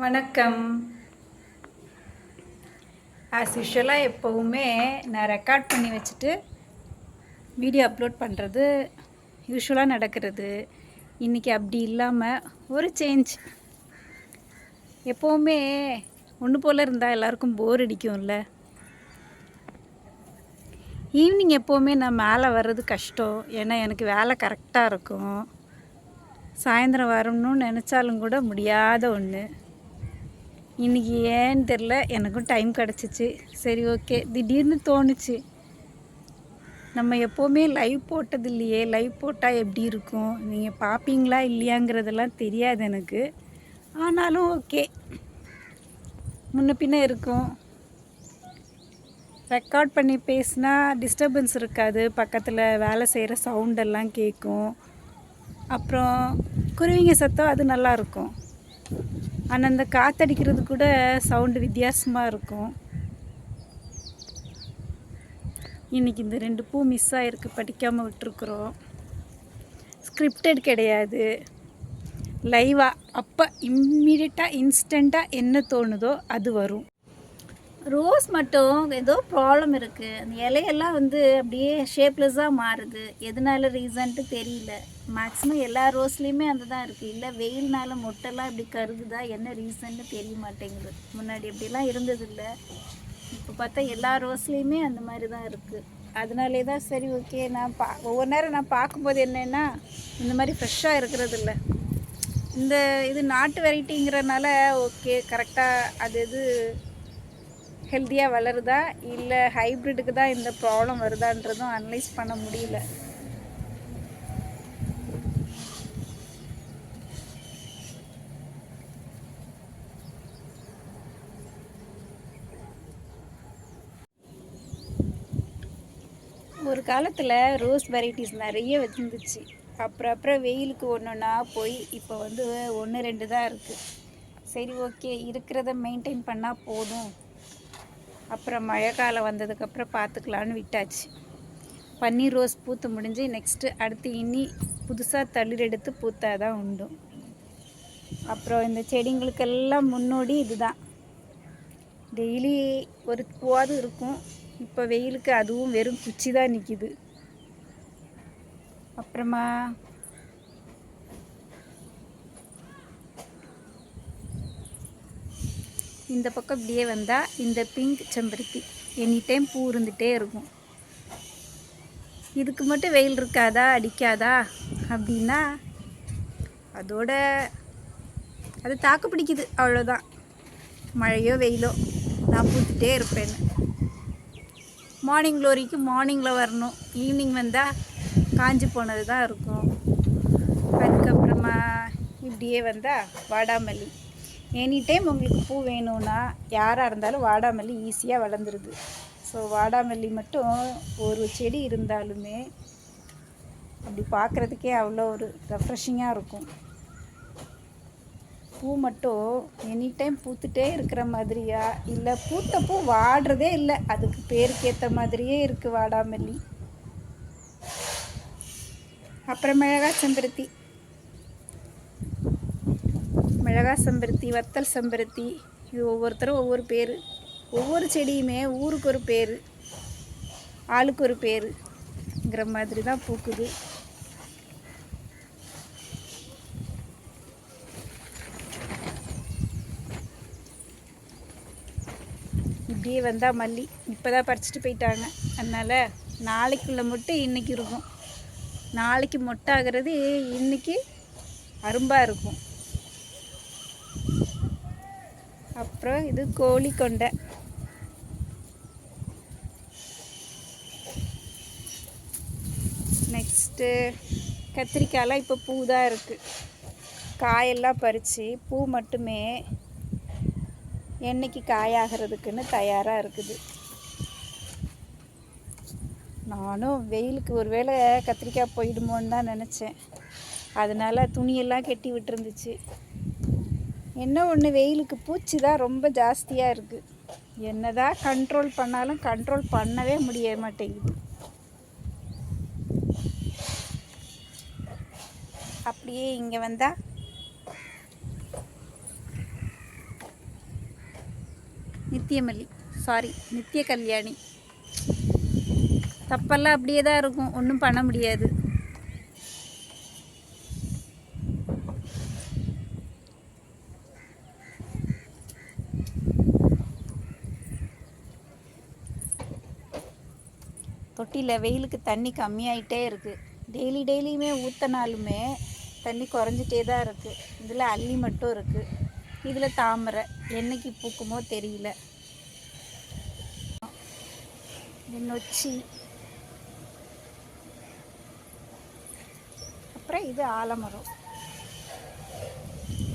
வணக்கம். ஆஸ் யூஷுவலாக எப்போவுமே நான் ரெக்கார்ட் பண்ணி வச்சுட்டு வீடியோ அப்லோட் பண்ணுறது யூஷுவலாக நடக்கிறது. இன்றைக்கி அப்படி இல்லாமல் ஒரு சேஞ்ச். எப்போவுமே ஒன்று போல் இருந்தால் எல்லாருக்கும் போர் அடிக்கும்ல. ஈவினிங் எப்போவுமே நான் மேலே வர்றது கஷ்டம். ஏன்னா எனக்கு வேலை கரெக்டாக இருக்கும். சாயந்தரம் வரணும்னு நினச்சாலும் கூட முடியாத ஒன்று. இன்றைக்கி ஏன்னு தெரில, எனக்கும் டைம் கிடச்சிச்சு. சரி, ஓகே. திடீர்னு தோணுச்சு, நம்ம எப்போவுமே லைவ் போட்டது இல்லையே, லைவ் போட்டால் எப்படி இருக்கும், நீங்கள் பார்ப்பீங்களா இல்லையாங்கிறதெல்லாம் தெரியாது எனக்கு. ஆனாலும் ஓகே, முன்ன பின்ன இருக்கும். ரெக்கார்ட் பண்ணி பேசினா டிஸ்டர்பன்ஸ் இருக்காது, பக்கத்தில் வேலை செய்கிற சவுண்டெல்லாம் கேட்கும். அப்புறம் குருவிங்க சத்தம் அது நல்லாயிருக்கும். ஆனால் அந்த காற்றடிக்கிறது கூட சவுண்டு வித்தியாசமாக இருக்கும். இன்றைக்கி இந்த 2 பூ மிஸ் ஆகிருக்கு, படிக்காமல் விட்டுருக்குறோம். ஸ்கிரிப்டட் கிடையாது, லைவாக அப்போ இம்மிடியட்டாக இன்ஸ்டண்ட்டாக என்ன தோணுதோ அது வரும். ரோஸ் மட்டும் ஏதோ ப்ராப்ளம் இருக்குது. அந்த இலையெல்லாம் அப்படியே ஷேப்லெஸ்ஸாக மாறுது. எதனால ரீசன்ட்டு தெரியல. மேக்ஸிமம் எல்லா ரோஸ்லேயுமே அந்த தான் இருக்குது. இல்லை வெயில்னால மொட்டெல்லாம் இப்படி கருகுதா, என்ன ரீசன்னு தெரிய மாட்டேங்குது. முன்னாடி இப்படிலாம் இருந்ததில்லை. இப்போ பார்த்தா எல்லா ரோஸ்லேயுமே அந்த மாதிரி தான் இருக்குது. அதனாலே தான் சரி, ஓகே. நான் ஒவ்வொரு நேரம் நான் பார்க்கும்போது என்னென்னா, இந்த மாதிரி ஃப்ரெஷ்ஷாக இருக்கிறதில்ல. இது நாட்டு வெரைட்டிங்கிறனால ஓகே, கரெக்டாக அது ஹெல்த்தியாக வளருதா இல்லை ஹைப்ரிட்டுக்கு தான் இந்த ப்ராப்ளம் வருதான்றதும் அனலைஸ் பண்ண முடியல. ஒரு காலத்தில் ரோஸ் வெரைட்டிஸ் நிறைய வந்துச்சு. அப்புறம் வெயிலுக்கு ஒன்றுன்னா போய் இப்போ 1 2 தான் இருக்குது. சரி, ஓகே, இருக்கிறத மெயின்டைன் பண்ணால் போதும். அப்புறம் மழை காலம் வந்ததுக்கப்புறம் பார்த்துக்கலான்னு விட்டாச்சு. பன்னீர் ரோஸ் பூத்து முடிஞ்சு நெக்ஸ்ட்டு அடுத்து இனி புதுசாக தளிர் எடுத்து பூத்தா தான் உண்டு. அப்புறம் இந்த செடிங்களுக்கெல்லாம் முன்னோடி இதுதான். டெய்லி ஒரு பூவாது இருக்கும். இப்போ வெயிலுக்கு அதுவும் வெறும் குச்சி தான் நிற்கிது. அப்புறமா இந்த பக்கம் இப்படியே வந்தால் இந்த பிங்க் செம்பருத்தி எனி டைம் பூ இருந்துகிட்டே இருக்கும். இதுக்கு மட்டும் வெயில் இருக்காதா, அடிக்காதா அப்படின்னா அதோட அது தாக்கு பிடிக்குது, அவ்வளோதான். மழையோ வெயிலோ நான் பூத்துட்டே இருப்பேன்னு. மார்னிங் க்ளோரிக்கு மார்னிங்கில் வரணும், ஈவினிங் வந்தால் காஞ்சி போனது தான் இருக்கும். அதுக்கப்புறமா இப்படியே வந்தால் வாடாமல்லி. எனி டைம் உங்களுக்கு பூ வேணும்னா யாராக இருந்தாலும் வாடாமல்லி ஈஸியாக வளர்ந்துருது. ஸோ வாடாமல்லி மட்டும் ஒரு செடி இருந்தாலுமே அப்படி பார்க்குறதுக்கே அவ்வளோ ஒரு ரெஃப்ரெஷிங்காக இருக்கும். பூ மட்டும் எனி டைம் பூத்துட்டே இருக்கிற மாதிரியா, இல்லை பூத்த பூ வாடுறதே இல்லை, அதுக்கு பேருக்கேற்ற மாதிரியே இருக்குது வாடாமல்லி. அப்புறம் மிளகாய் செம்பருத்தி, மிளகாய் செம்பருத்தி, வத்தல் செம்பருத்தி, இது ஒவ்வொருத்தரும் ஒவ்வொரு பேர். ஒவ்வொரு செடியுமே ஊருக்கு ஒரு பேர், ஆளுக்கு ஒரு பேருங்கிற மாதிரி தான் பூக்குது. இப்படியே வந்தால் மல்லி இப்போ தான் பறிச்சிட்டு போயிட்டாங்க. அதனால் நாளைக்குள்ளே மட்டும் இன்றைக்கி இருக்கும். நாளைக்கு மொட்டாகிறது இன்றைக்கி அரும்பாக இருக்கும். அப்புறம் இது கோழி கொண்டை. நெக்ஸ்ட்டு கத்திரிக்காயெலாம் இப்போ பூ தான் இருக்குது. காயெல்லாம் பறித்து பூ மட்டுமே என்னைக்கு காயாகிறதுக்குன்னு தயாராக இருக்குது. நானும் வெயிலுக்கு ஒரு வேளை கத்திரிக்காய் போயிடுமோன்னு தான் நினச்சேன். அதனால் துணியெல்லாம் கெட்டி விட்டுருந்துச்சு. என்ன ஒன்று, வெயிலுக்கு பூச்சி தான் ரொம்ப ஜாஸ்தியாக இருக்குது. என்ன தான் கண்ட்ரோல் பண்ணாலும் கண்ட்ரோல் பண்ணவே முடிய மாட்டேங்குது. அப்படியே இங்கே வந்தால் நித்தியமல்லி, சாரி நித்திய கல்யாணி. தப்பெல்லாம் அப்படியே தான் இருக்கும், ஒன்றும் பண்ண முடியாது. தொட்டியில் வெயிலுக்கு தண்ணி கம்மியாயிட்டே இருக்குது. டெய்லியுமே ஊற்றினாலுமே தண்ணி குறைஞ்சிட்டே தான் இருக்குது. இதில் அல்லி மட்டும் இருக்குது, இதில் தாமரை. என்னைக்கு பூக்குமோ தெரியல. நொச்சி, அப்புறம் இது ஆலமரம்.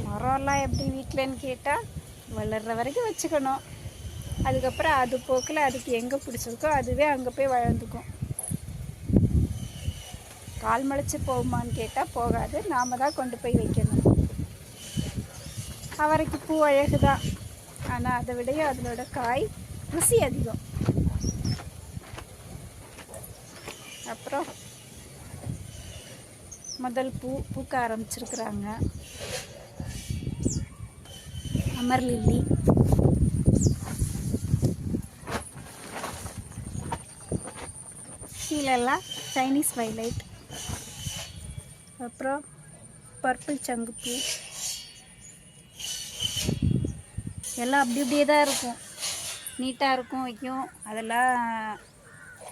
மரம்லாம் எப்படி வீட்டிலன்னு கேட்டால் வளர்கிற வரைக்கும் வச்சுக்கணும். அதுக்கப்புறம் அது போக்கில் அதுக்கு எங்கே பிடிச்சிருக்கோ அதுவே அங்கே போய் வளர்ந்துக்கும். கால் முளைச்சி போகுமான்னு கேட்டால் போகாது, நாம் தான் கொண்டு போய் வைக்கணும். அவரைக்கு பூ அழகு தான், ஆனால் அதை விடையும் அதனோட காய் ருசி அதிகம். அப்புறம் முதல் பூக்க ஆரம்பிச்சிருக்கிறாங்க. அமர்லில்லி, கீழெல்லாம் சைனீஸ் வைலைட், அப்புறம் பர்பிள் சங்குப்பூ. எல்லாம் அப்படி அப்படியே தான் இருக்கும், நீட்டாக இருக்கும், வைக்கும். அதெல்லாம்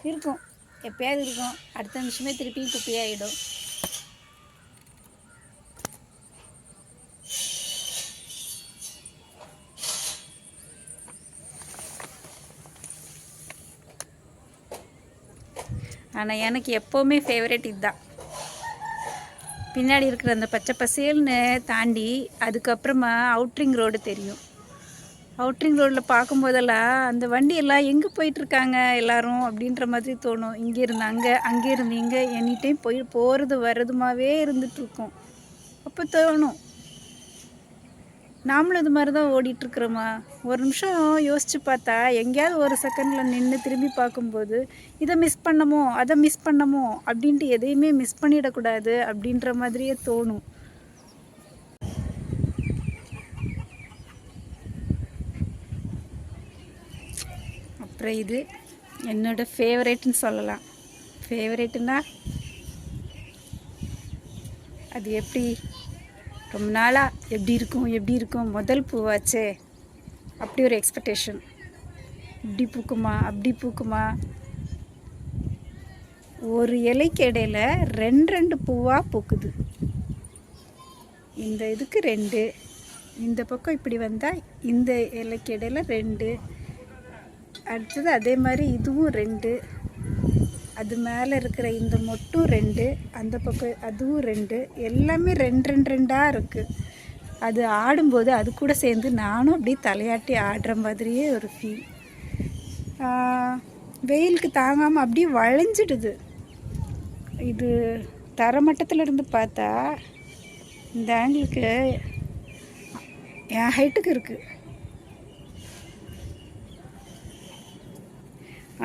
இருக்கும், எப்போயாவது இருக்கும். அடுத்த நிமிஷமே திருப்பியும் குப்பையாகிடும். ஆனால் எனக்கு எப்போவுமே ஃபேவரட் இதுதான். பின்னாடி இருக்கிற அந்த பச்சை பசேல்னு தாண்டி அதுக்கப்புறமா அவுட்ரிங் ரோடு தெரியும். அவுட்ரிங் ரோடில் பார்க்கும்போதெல்லாம் அந்த வண்டியெல்லாம் எங்கே போயிட்டுருக்காங்க எல்லோரும் அப்படின்ற மாதிரி தோணும். இங்கே இருந்து அங்கே, அங்கே இருந்து இங்கே, எனி டைம் போகிறது வர்றதுமாவே இருந்துகிட்ருக்கோம். அப்போ தோணும், நாமளும் இது மாதிரி தான் ஓடிட்டுருக்குறோமா. ஒரு நிமிஷம் யோசித்து பார்த்தா எங்கேயாவது ஒரு செகண்டில் நின்று திரும்பி பார்க்கும்போது இதை மிஸ் பண்ணமோ அதை மிஸ் பண்ணமோ அப்படின்ட்டு எதையுமே மிஸ் பண்ணிடக்கூடாது அப்படின்ற மாதிரியே தோணும். அப்புறம் இது என்னோடய ஃபேவரேட்னு சொல்லலாம். ஃபேவரேட்டுன்னா அது எப்படி ரொம்ப நாளாக எப்படி இருக்கும் முதல் பூவாச்சே, அப்படி ஒரு எக்ஸ்பெக்டேஷன். இப்படி பூக்குமா அப்படி பூக்குமா. ஒரு இலைக்கு இடையில ரெண்டு பூவாக பூக்குது. இந்த இதுக்கு 2, இந்த பக்கம் இப்படி வந்தால் இந்த இலைக்கு இடையில 2, அடுத்தது அதே மாதிரி இதுவும் 2, அது மேலே இருக்கிற இந்த மொட்டும் 2, அந்த பக்கம் அதுவும் 2, எல்லாமே 2 இருக்குது. அது ஆடும்போது அது கூட சேர்ந்து நானும் அப்படியே தலையாட்டி ஆடுற மாதிரியே ஒரு ஃபீல். வெயிலுக்கு தாங்காமல் அப்படியே வளைஞ்சிடுது. இது தரமட்டத்தில் இருந்து பார்த்தா இந்த ஆங்கிளுக்கு என் ஹைட்டுக்கு இருக்குது.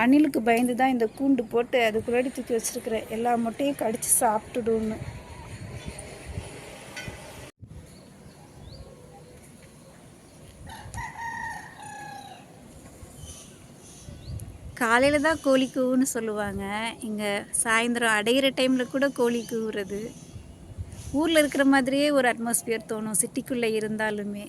அணிலுக்கு பயந்து தான் இந்த கூண்டு போட்டு அதுக்குள்ளே தூக்கி வச்சுருக்கிறேன், எல்லா மொட்டையும் கடித்து சாப்பிட்டுடுன்னு. காலையில் தான் கோழி கூவுன்னு சொல்லுவாங்க. இங்கே சாயந்தரம் அடையிற டைமில் கூட கோழி கூவுறது. ஊரில் இருக்கிற மாதிரியே ஒரு அட்மாஸ்பியர் தோணும் சிட்டிக்குள்ளே இருந்தாலுமே.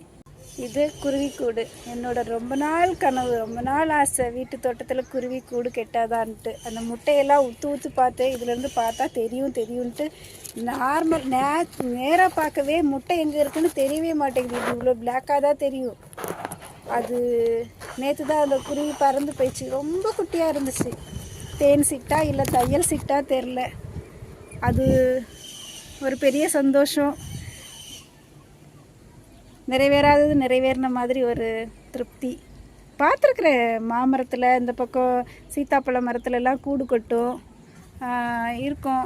இது குருவிக்கூடு. என்னோட ரொம்ப நாள் கனவு, ரொம்ப நாள் ஆசை, வீட்டு தோட்டத்தில் குருவிக்கூடு கெட்டாதான்ட்டு. அந்த முட்டையெல்லாம் ஊற்று பார்த்து இதுலேருந்து பார்த்தா தெரியும்ன்ட்டு நார்மல் நேராக பார்க்கவே முட்டை எங்கே இருக்குன்னு தெரியவே மாட்டேங்குது. இது இவ்வளோ பிளாக்காக தான் தெரியும். அது நேற்று தான் அந்த குருவி பறந்து போயிடுச்சு, ரொம்ப குட்டியாக இருந்துச்சு. தேன் சிட்டா இல்லை தையல் சிட்டா தெரில. அது ஒரு பெரிய சந்தோஷம். நிறைவேறாதது நிறைவேறின மாதிரி ஒரு திருப்தி. பார்த்துருக்குறேன் மாமரத்தில், இந்த பக்கம் சீத்தாப்பழ மரத்துலலாம் கூடு கட்டும் இருக்கும்.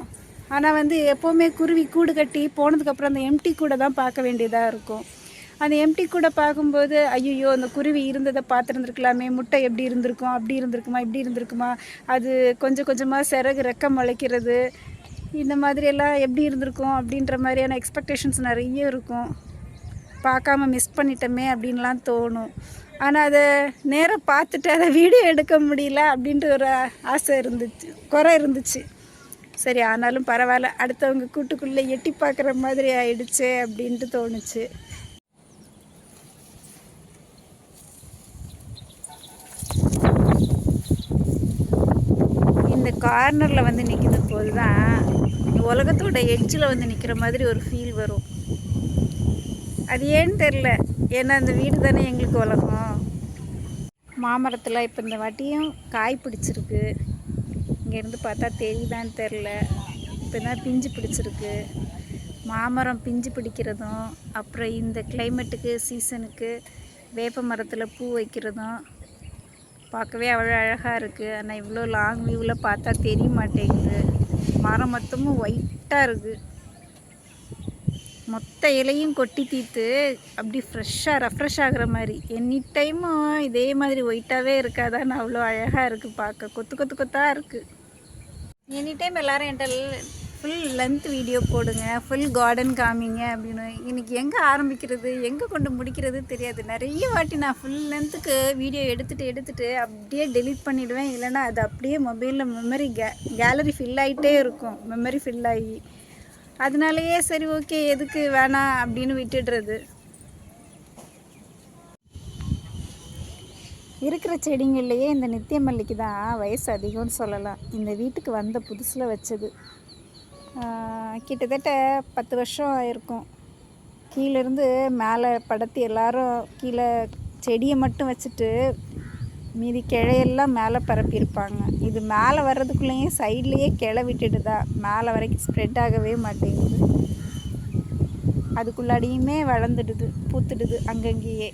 ஆனால் எப்போவுமே குருவி கூடு கட்டி போனதுக்கப்புறம் அந்த எம்டி கூடை தான் பார்க்க வேண்டியதாக இருக்கும். அந்த எம்டி கூடை பார்க்கும்போது ஐயோ அந்த குருவி இருந்ததை பார்த்துருந்துருக்கலாமே, முட்டை எப்படி இருந்திருக்கும், அப்படி இருந்திருக்குமா, இப்படி இருந்திருக்குமா, அது கொஞ்சம் கொஞ்சமாக சிறகு ரெக்கம் முளைக்கிறது, இந்த மாதிரியெல்லாம் எப்படி இருந்திருக்கும் அப்படின்ற மாதிரியான எக்ஸ்பெக்டேஷன்ஸ் நிறைய இருக்கும். பார்க்காம மிஸ் பண்ணிட்டோமே அப்படின்லாம் தோணும். ஆனால் அதை நேராக பார்த்துட்டு அதை வீடியோ எடுக்க முடியல அப்படின்ட்டு ஒரு ஆசை இருந்துச்சு, குறை இருந்துச்சு. சரி ஆனாலும் பரவாயில்ல, அடுத்தவங்க கூட்டுக்குள்ளே எட்டி பார்க்குற மாதிரி ஆயிடுச்சே அப்படின்ட்டு தோணுச்சு. இந்த கார்னரில் வந்து நிற்கிது போது தான் உலகத்தோட எட்ஜில் வந்து நிற்கிற மாதிரி ஒரு ஃபீல் வரும். அது ஏன்னு தெரில, ஏன்னா அந்த வீடு தானே எங்களுக்கு உலகம். மாமரத்தில் இப்போ இந்த வாட்டியும் காய் பிடிச்சிருக்கு. இங்கேருந்து பார்த்தா தெரியுதான்னு தெரில, இப்போ தான் பிஞ்சு பிடிச்சிருக்கு. மாமரம் பிஞ்சு பிடிக்கிறதும், அப்புறம் இந்த கிளைமேட்டுக்கு சீசனுக்கு வேப்ப மரத்தில் பூ வைக்கிறதும் பார்க்கவே அவ்வளோ அழகாக இருக்குது. ஆனால் இவ்வளோ லாங் வியூவில் பார்த்தா தெரிய மாட்டேங்குது. மரம் மொத்தமும் ஒயிட்டாக இருக்குது. மொத்த இலையும் கொட்டி தீர்த்து அப்படி ஃப்ரெஷ்ஷாக ரெஃப்ரெஷ் ஆகிற மாதிரி. எனி டைமும் இதே மாதிரி ஒயிட்டாகவே இருக்காதான்னு அவ்வளோ அழகாக இருக்குது பார்க்க. கொத்தாக இருக்குது. எனி டைம் எல்லோரும் என்கிட்ட ஃபுல் லென்த் வீடியோ போடுங்க, ஃபுல் கார்டன் காமிங்க அப்படின்னு. இன்றைக்கி எங்கே ஆரம்பிக்கிறது எங்கே கொண்டு முடிக்கிறது தெரியாது. நிறைய வாட்டி நான் ஃபுல் லென்த்துக்கு வீடியோ எடுத்துகிட்டு அப்படியே டெலீட் பண்ணிவிடுவேன். இல்லைனா அது அப்படியே மொபைலில் மெமரி கேலரி ஃபில் ஆகிட்டே இருக்கும், மெமரி ஃபில் ஆகி. அதனாலேயே சரி ஓகே எதுக்கு வேணாம் அப்படின்னு விட்டுடுறது. இருக்கிற செடிங்கள்லையே இந்த நித்திய மல்லிக்கு தான் வயசு அதிகம்னு சொல்லலாம். இந்த வீட்டுக்கு வந்த புதுசில் வச்சது. கிட்டத்தட்ட 10 வருஷம் ஆயிருக்கும். கீழேருந்து மேலே படுத்தி எல்லோரும் கீழே செடியை மட்டும் வச்சுட்டு மீதி கிளையெல்லாம் மேலே பரப்பியிருப்பாங்க. இது மேலே வர்றதுக்குள்ளேயும் சைட்லேயே கிளை விட்டுடுதா, மேலே வரைக்கும் ஸ்ப்ரெட் ஆகவே மாட்டேங்குது. அதுக்குள்ளாடியுமே வளர்ந்துடுது, பூத்துடுது அங்கங்கேயே.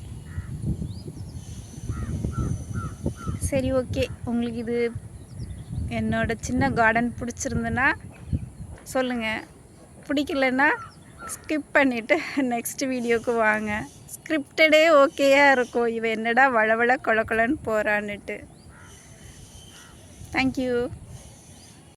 சரி ஓகே, உங்களுக்கு இது என்னோட சின்ன கார்டன் பிடிச்சிருந்துன்னா சொல்லுங்கள், பிடிக்கலன்னா ஸ்கிப் பண்ணிவிட்டு நெக்ஸ்ட் வீடியோவுக்கு வாங்க. ஸ்கிரிப்டடே ஓகேயாக இருக்கும். இவன் என்னடா வளவள கொலன்னு போகிறான்னுட்டு. தேங்க்யூ.